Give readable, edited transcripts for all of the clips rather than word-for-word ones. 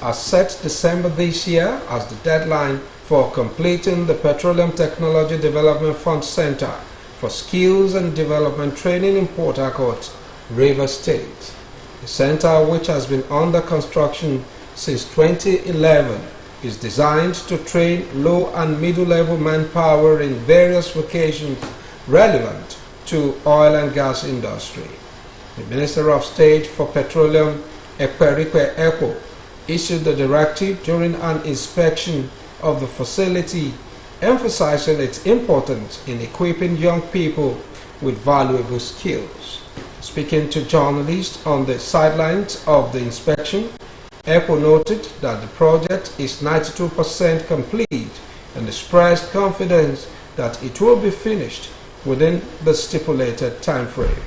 has set December this year as the deadline for completing the Petroleum Technology Development Fund Center for Skills and Development Training in Port Harcourt, Rivers State. The center, which has been under construction since 2011, is designed to train low and middle-level manpower in various vocations relevant to oil and gas industry. The Minister of State for Petroleum, Ekperikpe Ekpo, issued the directive during an inspection of the facility, emphasizing its importance in equipping young people with valuable skills. Speaking to journalists on the sidelines of the inspection, Ekpo noted that the project is 92% complete and expressed confidence that it will be finished within the stipulated time frame.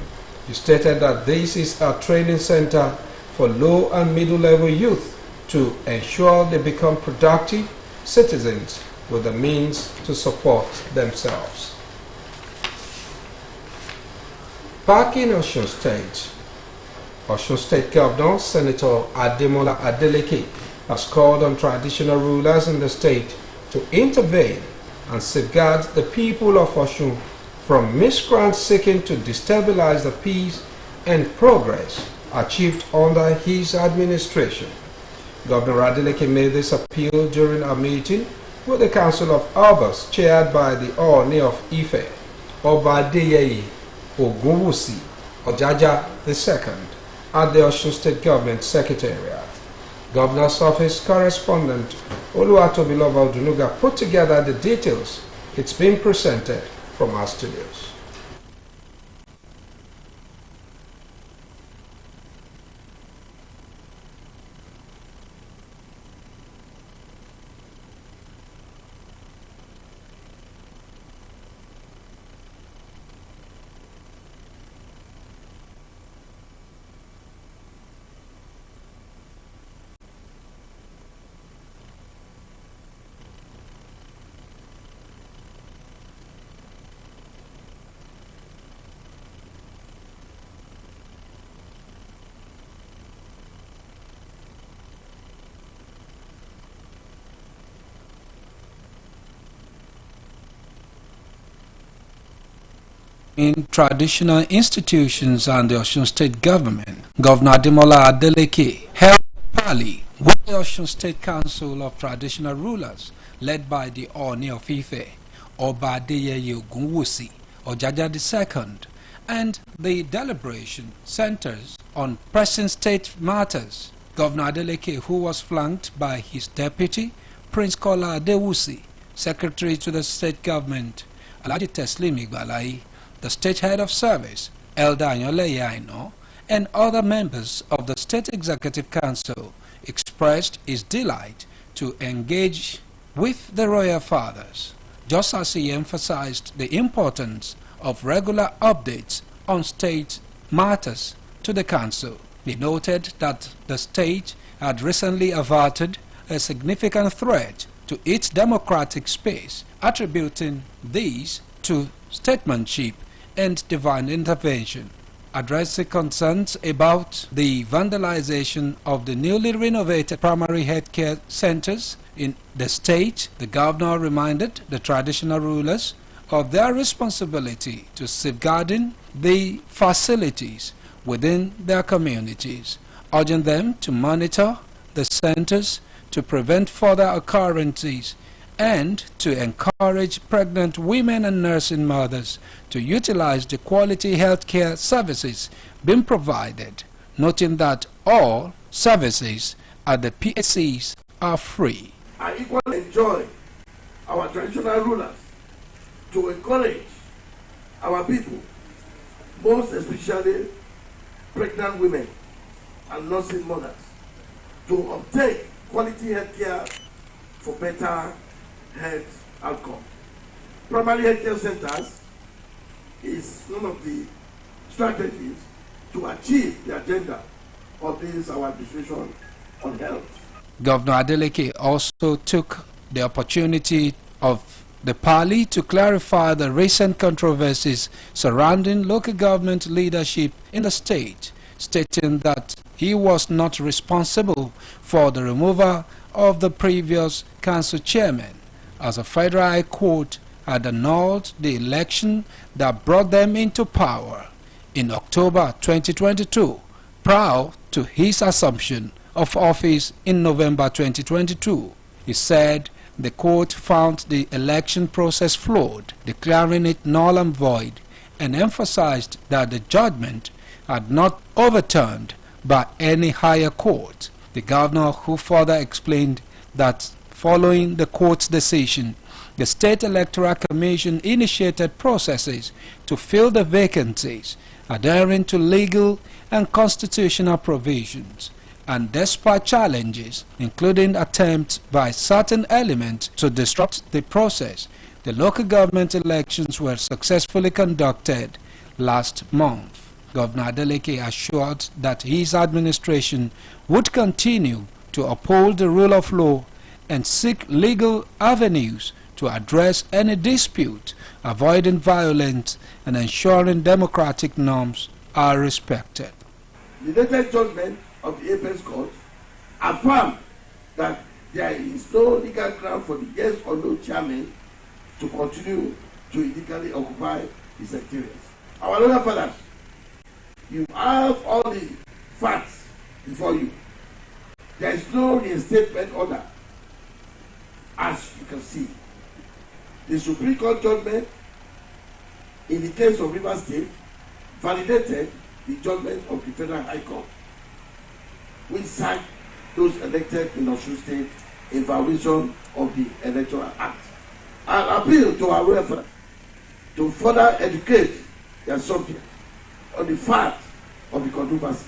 He stated that this is a training center for low and middle-level youth to ensure they become productive citizens with the means to support themselves. Back in Osun State Governor Senator Ademola Adeleke has called on traditional rulers in the state to intervene and safeguard the people of Osun from miscreants seeking to destabilize the peace and progress achieved under his administration. Governor Adeleke made this appeal during a meeting with the Council of Elders chaired by the Ooni of Ife, Obadeyeye Ogunwusi Ojaja II, at the Osun State Government Secretariat. Governor's Office correspondent Oluwatobiloba Odunuga put together the details. It's been presented from our studios. In traditional institutions and the Osun State government, Governor Ademola Adeleke held a parley with the Osun State Council of Traditional Rulers, led by the Ooni of Ife, Obadeyeye Ogunwusi Ojaja II, and the deliberation centers on pressing state matters. Governor Adeleke, who was flanked by his deputy, Prince Kola Adewusi, Secretary to the State Government, Alhaji Teslim Igbalayi, the State Head of Service, Elder Anyoleye Aino, and other members of the State Executive Council, expressed his delight to engage with the Royal Fathers, just as he emphasized the importance of regular updates on state matters to the Council. He noted that the state had recently averted a significant threat to its democratic space, attributing these to statesmanship and divine intervention. Addressing concerns about the vandalization of the newly renovated primary healthcare centers in the state, the governor reminded the traditional rulers of their responsibility to safeguarding the facilities within their communities, urging them to monitor the centers to prevent further occurrences and to encourage pregnant women and nursing mothers to utilize the quality healthcare services being provided, noting that all services at the PSCs are free. I equally enjoy our traditional rulers to encourage our people, most especially pregnant women and nursing mothers, to obtain quality healthcare for better health outcome. Primary healthcare centers is one of the strategies to achieve the agenda of this our administration on health. Governor Adeleke also took the opportunity of the parley to clarify the recent controversies surrounding local government leadership in the state, stating that he was not responsible for the removal of the previous council chairman, as the Federal High Court had annulled the election that brought them into power in October 2022, prior to his assumption of office in November 2022. He said the court found the election process flawed, declaring it null and void, and emphasized that the judgment had not overturned by any higher court. The governor, who further explained that following the court's decision, the State Electoral Commission initiated processes to fill the vacancies, adhering to legal and constitutional provisions. And despite challenges, including attempts by certain elements to disrupt the process, the local government elections were successfully conducted last month. Governor Adeleke assured that his administration would continue to uphold the rule of law and seek legal avenues to address any dispute, avoiding violence and ensuring democratic norms are respected. The latest judgment of the Apex Court affirmed that there is no legal ground for the yes or no chairman to continue to illegally occupy the secretariat. Our Lord Fathers, you have all the facts before you. There is no reinstatement order, as you can see. The Supreme Court judgment in the case of Rivers State validated the judgment of the Federal High Court, which sacked those elected in Osun State in violation of the Electoral Act. I appeal to our reference to further educate their subject on the fact of the controversy.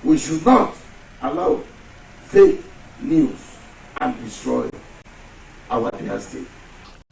We should not allow fake news and destroy our dear state.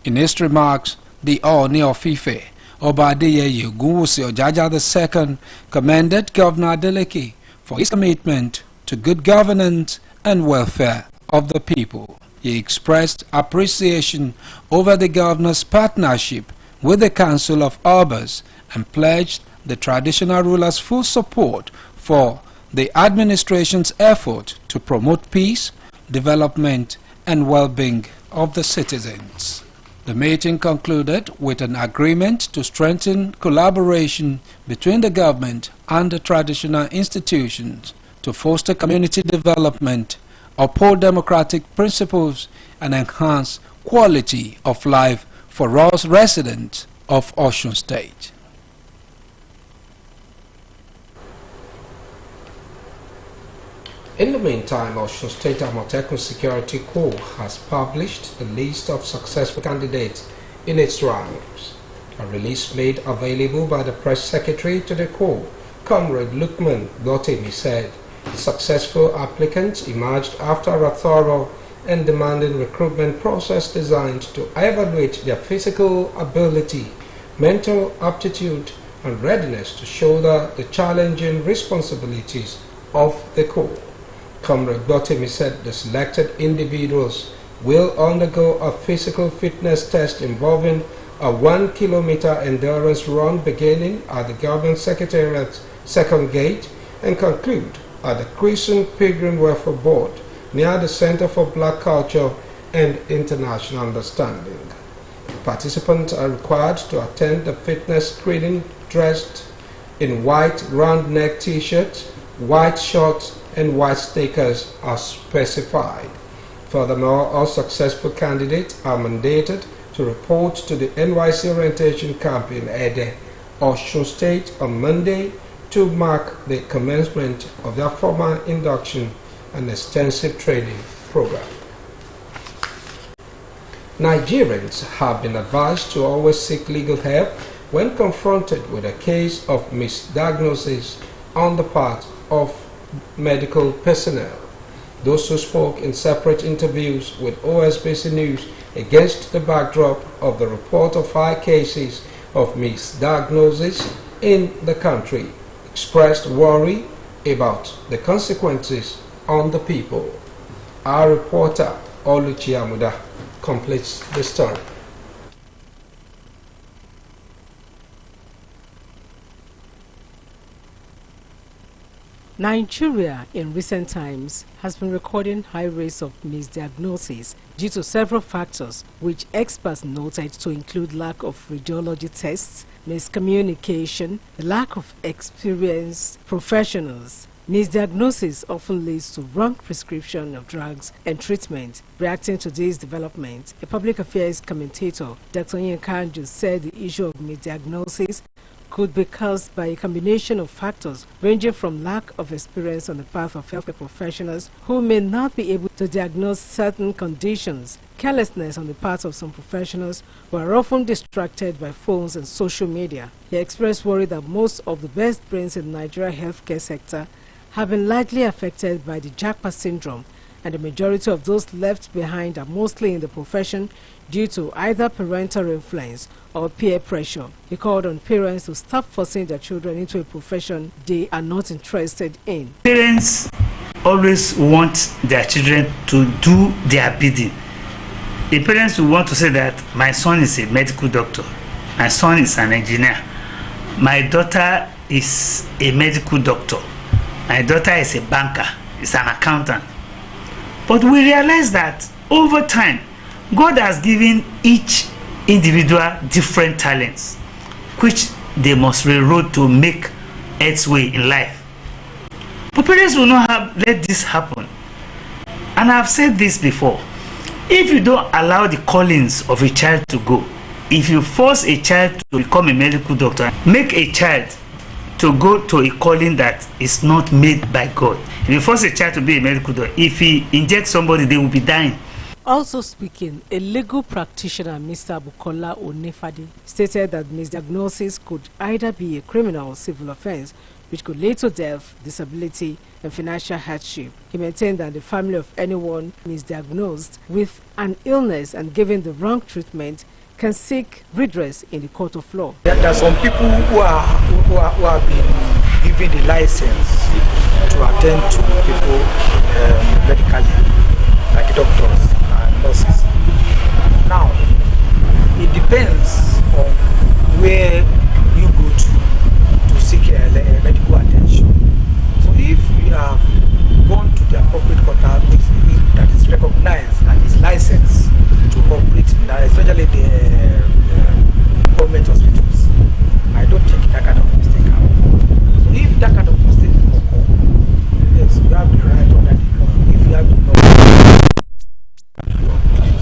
In his remarks, the Ooni of Ife, Oba Adeyeye Ogunwusi Ojaja II, commended Governor Adeleke for his commitment to good governance and welfare of the people. He expressed appreciation over the governor's partnership with the Council of Obas and pledged the traditional rulers full support for the administration's effort to promote peace, development, and well-being of the citizens. The meeting concluded with an agreement to strengthen collaboration between the government and the traditional institutions to foster community development, uphold democratic principles, and enhance quality of life for all residents of Osun State. In the meantime, Osun State Amotekun Security Corps has published a list of successful candidates in its ranks. A release made available by the press secretary to the Corps, Comrade Lukman Gotemi, said the successful applicants emerged after a thorough and demanding recruitment process designed to evaluate their physical ability, mental aptitude, and readiness to shoulder the challenging responsibilities of the Corps. Comrade Gotemi said the selected individuals will undergo a physical fitness test involving a 1-kilometer endurance run beginning at the Government Secretariat's second gate and conclude at the Crescent Pilgrim Welfare Board near the Center for Black Culture and International Understanding. Participants are required to attend the fitness screening dressed in white round-neck t-shirts, white shorts, and white stickers as specified. Furthermore, all successful candidates are mandated to report to the NYC orientation camp in Ede, Osun State on Monday to mark the commencement of their formal induction and extensive training program. Nigerians have been advised to always seek legal help when confronted with a case of misdiagnosis on the part of medical personnel. Those who spoke in separate interviews with Osbc News against the backdrop of the report of 5 cases of misdiagnosis in the country expressed worry about the consequences on the people. Our reporter Oluchi Amuda completes the story. Nigeria in recent times has been recording high rates of misdiagnosis due to several factors, which experts noted to include lack of radiology tests, miscommunication, lack of experienced professionals. Misdiagnosis often leads to wrong prescription of drugs and treatment. Reacting to this development, a public affairs commentator, Dr. Yinkanju, said the issue of misdiagnosis could be caused by a combination of factors ranging from lack of experience on the part of healthcare professionals who may not be able to diagnose certain conditions, carelessness on the part of some professionals who are often distracted by phones and social media. He expressed worry that most of the best brains in the Nigeria healthcare sector have been largely affected by the Japa syndrome, and the majority of those left behind are mostly in the profession due to either parental influence or peer pressure. He called on parents to stop forcing their children into a profession they are not interested in. Parents always want their children to do their bidding. The parents will want to say that my son is a medical doctor, my son is an engineer, my daughter is a medical doctor, my daughter is a banker, is an accountant. But we realize that over time, God has given each individual different talents, which they must railroad to make its way in life. But parents will not let this happen. And I've said this before. If you don't allow the callings of a child to go, if you force a child to become a medical doctor, make a child to go to a calling that is not made by God. If you force a child to be a medical doctor, if he injects somebody, they will be dying. Also speaking, a legal practitioner, Mr. Bukola Onefadi, stated that misdiagnosis could either be a criminal or civil offense, which could lead to death, disability, and financial hardship. He maintained that the family of anyone misdiagnosed with an illness and given the wrong treatment can seek redress in the court of law. There are some people who have been given the license to attend to people medically, like doctors and nurses. Now, it depends on where you go to seek medical attention. So if you have gone to the appropriate quarter that is recognized and is licensed to operate, especially the government hospitals, I don't take that kind of mistake out. So if that kind of mistake occur, yes, you have the right under the law. If you have the law,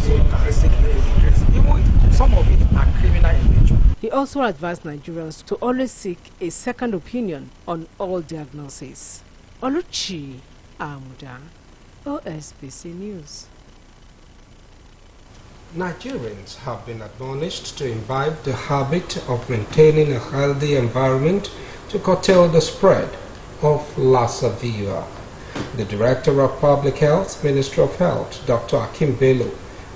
so you can seek legal redress. Even some of it are criminal in nature. He also advised Nigerians to always seek a second opinion on all diagnoses. Oluchi Amuda, Osbc News. Nigerians have been admonished to imbibe the habit of maintaining a healthy environment to curtail the spread of Lassa fever. The Director of Public Health, Ministry of Health, Dr. Akim Bello,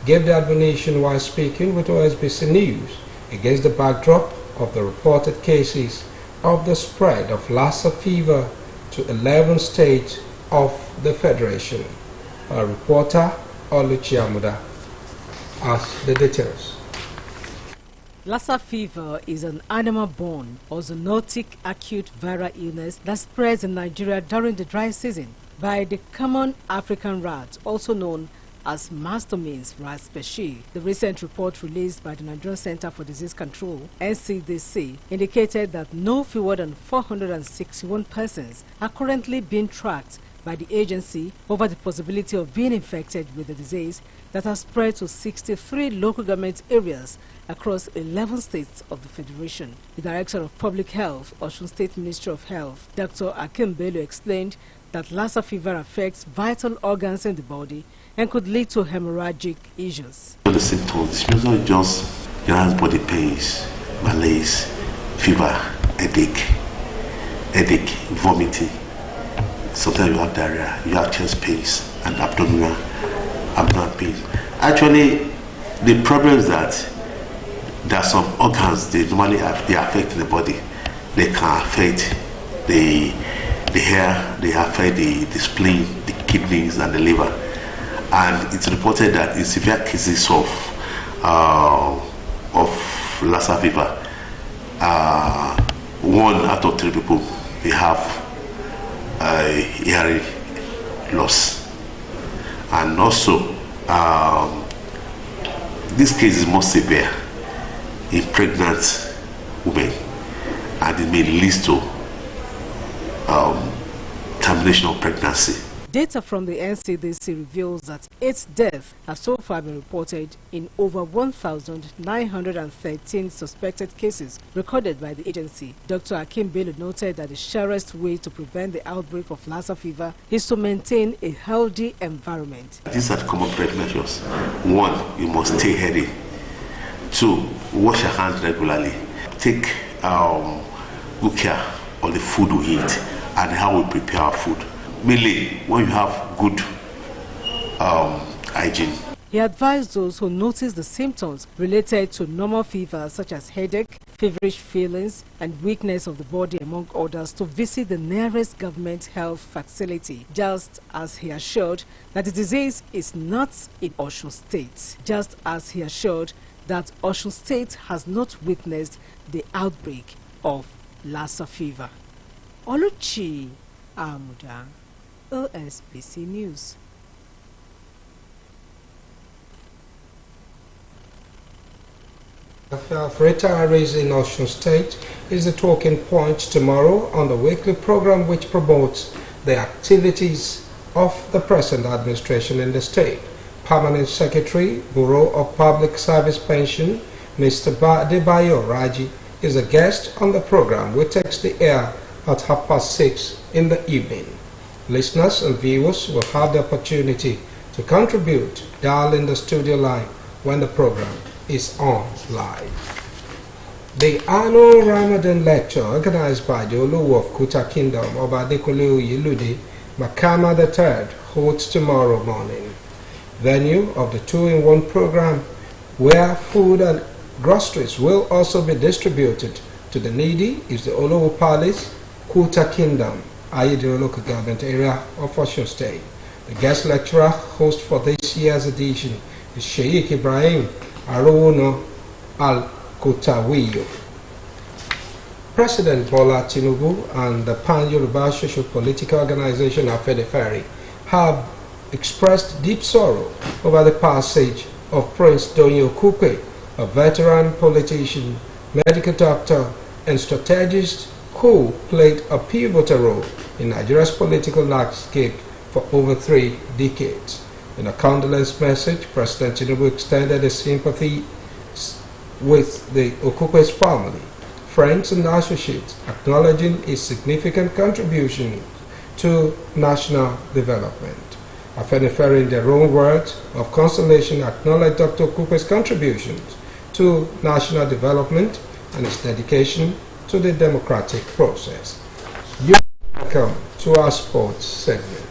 gave the admonition while speaking with Osbc News against the backdrop of the reported cases of the spread of Lassa fever to 11 states of the Federation. Our reporter, Oluchi Amuda, has the details. Lassa fever is an animal-borne or zoonotic acute viral illness that spreads in Nigeria during the dry season by the common African rat, also known as Mastomys rat species. The recent report released by the Nigerian Center for Disease Control, NCDC, indicated that no fewer than 461 persons are currently being tracked by the agency over the possibility of being infected with the disease that has spread to 63 local government areas across 11 states of the Federation. The Director of Public Health, Osun State Ministry of Health, Dr. Akim Bello, explained that Lassa fever affects vital organs in the body and could lead to hemorrhagic issues. The symptoms, it's not just general body pains, malaise, fever, headache, vomiting. Sometimes you have diarrhea, you have chest pains and abdominal pains. Actually, the problem is that there are some organs they normally affect the body. They can affect the hair, they affect the spleen, the kidneys, and the liver. And it's reported that in severe cases of Lassa fever, 1 out of 3 people they have hearing loss. And also, this case is more severe in pregnant women, and it may lead to termination of pregnancy. Data from the NCDC reveals that 8 deaths have so far been reported in over 1,913 suspected cases recorded by the agency. Dr. Akim Bello noted that the surest way to prevent the outbreak of Lassa fever is to maintain a healthy environment. These are the common measures. 1, you must stay healthy. 2, wash your hands regularly. Take good care of the food we eat and how we prepare our food. Mainly when you have good hygiene. He advised those who notice the symptoms related to normal fever such as headache, feverish feelings and weakness of the body among others to visit the nearest government health facility, just as he assured that the disease is not in Osun State, just as he assured that Osun State has not witnessed the outbreak of Lassa fever. Oluchi Amuda, Osbc News. The affair of retirees in Osun State is the talking point tomorrow on the weekly program which promotes the activities of the present administration in the state. Permanent Secretary, Bureau of Public Service Pension, Mr. Debayo Raji, is a guest on the program which takes the air at 6:30 in the evening. Listeners and viewers will have the opportunity to contribute dialing the studio line when the program is on live. The annual Ramadan lecture organized by the Oluwo of Kuta Kingdom, Obadekule Oyelude, Makama III, holds tomorrow morning. Venue of the 2-in-1 program where food and groceries will also be distributed to the needy is the Oluwo Palace, Kuta Kingdom, Ayediro local government area of Osun State. The guest lecturer host for this year's edition is Sheikh Ibrahim Arowono Al-Kotawiyo. President Bola Tinubu and the Pan-Yoruba Social Political Organization Afenifere have expressed deep sorrow over the passage of Prince Doyin Okupe, a veteran politician, medical doctor, and strategist who played a pivotal role in Nigeria's political landscape for over 3 decades. In a condolence message, President Tinubu extended his sympathy with the Okupe's family, friends and associates, acknowledging his significant contribution to national development. Afenifere, in their own words of consolation, acknowledged Dr. Okupe's contributions to national development and his dedication to the democratic process. You are welcome to our sports segment.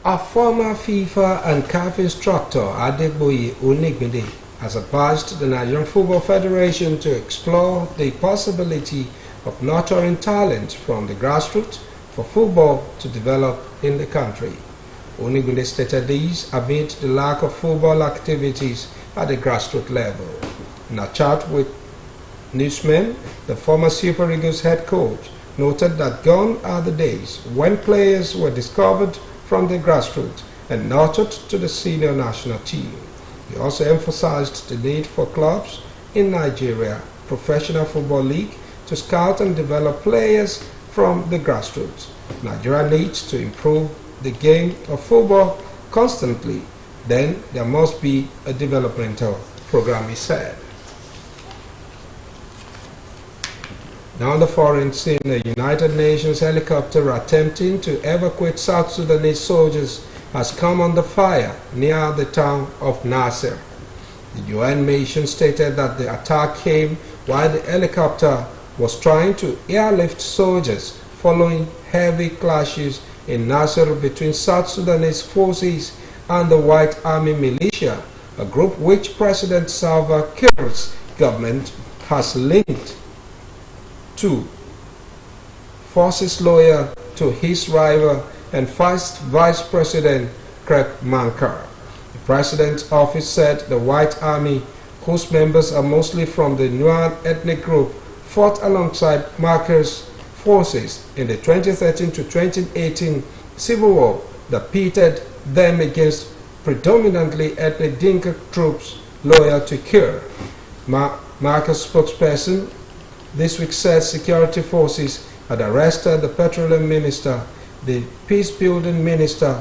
A former FIFA and CAF instructor, Adegboye Onigbinde, has advised the Nigerian Football Federation to explore the possibility of nurturing talent from the grassroots for football to develop in the country. Onigbinde stated these amid the lack of football activities at the grassroots level. In a chat with newsmen, the former Super Eagles head coach noted that gone are the days when players were discovered from the grassroots and nurtured to the senior national team. He also emphasized the need for clubs in Nigeria, Professional Football League, to scout and develop players from the grassroots. Nigeria needs to improve the game of football constantly. Then there must be a developmental program, he said. Now the foreign scene, a United Nations helicopter attempting to evacuate South Sudanese soldiers has come under fire near the town of Nasser. The UN mission stated that the attack came while the helicopter was trying to airlift soldiers following heavy clashes in Nasser between South Sudanese forces and the White Army Militia, a group which President Salva Kiir's government has linked to forces loyal to his rival and Vice President Craig Mankar. The President's office said the White Army, whose members are mostly from the Nuer ethnic group, fought alongside Marker's forces in the 2013 to 2018 civil war that pitted them against predominantly ethnic Dinka troops loyal to Kir. Marker's spokesperson this week said security forces had arrested the petroleum minister, the peace-building minister,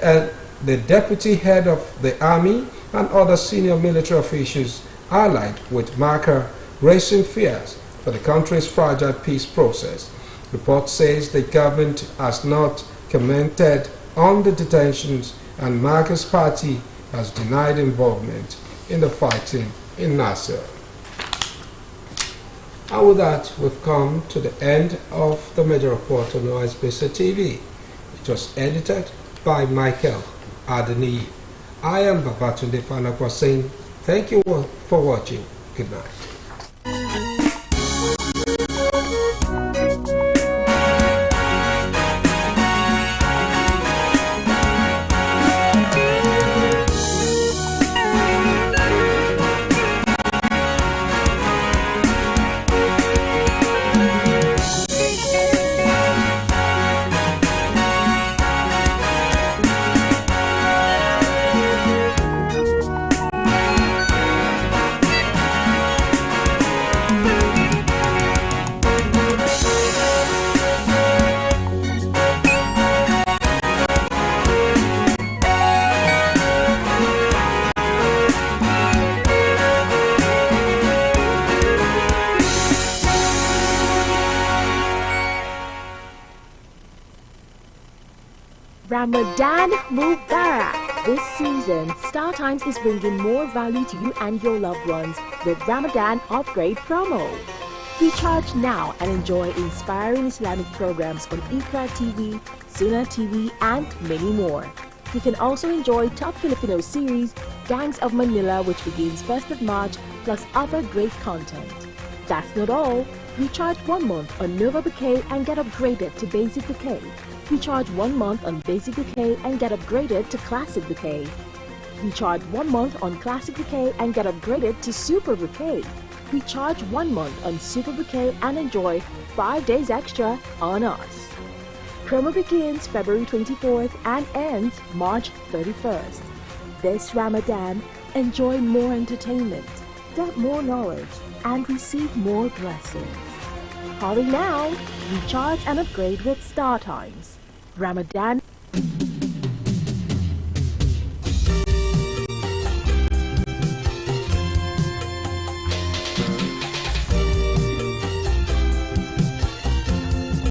and the deputy head of the army and other senior military officials allied with Marker, raising fears for the country's fragile peace process. The report says the government has not commented on the detentions and Marker's party has denied involvement in the fighting in Nasser. And with that, we've come to the end of the major report on Osbc TV. It was edited by Michael Adeni. I am Babatunde Fanakwa saying thank you for watching. Good night. Ramadan Mubarak! This season, StarTimes is bringing more value to you and your loved ones with Ramadan Upgrade promo. Recharge now and enjoy inspiring Islamic programs on Iqra TV, Sunnah TV, and many more. You can also enjoy top Filipino series, Gangs of Manila, which begins 1st of March, plus other great content. That's not all. Recharge 1 month on Nova Bouquet and get upgraded to Basic Bouquet. Recharge 1 month on Basic Bouquet and get upgraded to Classic Bouquet. Recharge 1 month on Classic Bouquet and get upgraded to Super Bouquet. Recharge 1 month on Super Bouquet and enjoy 5 days extra on us. Promo begins February 24th and ends March 31st. This Ramadan, enjoy more entertainment, get more knowledge, and receive more blessings. Hurry now! Recharge and upgrade with StarTimes. Ramadan